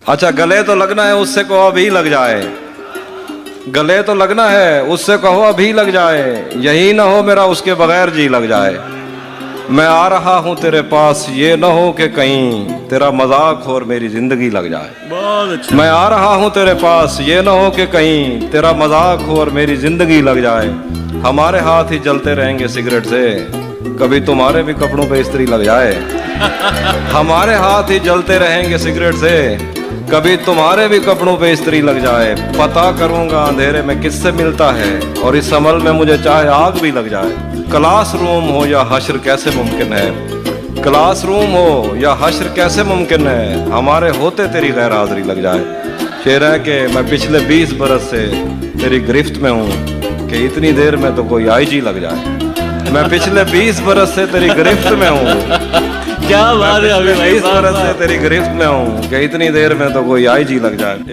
अच्छा गले तो लगना है, उससे कहो अभी लग जाए। गले तो लगना है, उससे कहो अभी लग जाए। यही ना हो मेरा उसके बगैर जी लग जाए। मैं आ रहा हूँ तेरे पास, ये ना हो कि कहीं तेरा मजाक हो और मेरी जिंदगी लग जाए। बहुत अच्छा। मैं आ रहा हूँ तेरे पास, ये ना हो कि कहीं तेरा मजाक हो और मेरी जिंदगी लग जाए। हमारे हाथ ही जलते रहेंगे सिगरेट से, कभी तुम्हारे भी कपड़ों पे इस्त्री लग जाए। हमारे हाथ ही जलते रहेंगे सिगरेट से, कभी तुम्हारे भी कपड़ों पे इस्त्री लग जाए। पता करूंगा अंधेरे में किससे मिलता है, और इस अमल में मुझे चाहे आग भी लग जाए। क्लासरूम हो या हश्र कैसे मुमकिन है, क्लासरूम हो या हश्र कैसे मुमकिन है, हमारे होते तेरी गैर हाजिरी लग जाए। शेर है कि मैं पिछले 20 बरस से तेरी गिरफ्त में हूँ कि इतनी देर में तो कोई आईजी लग जाए। मैं पिछले 20 बरस से तेरी गिरफ्त में हूँ, क्या बात है अभी भाई, 20 बरस से तेरी गिरफ्त में हूँ कि इतनी देर में तो कोई आईजी लग जाए।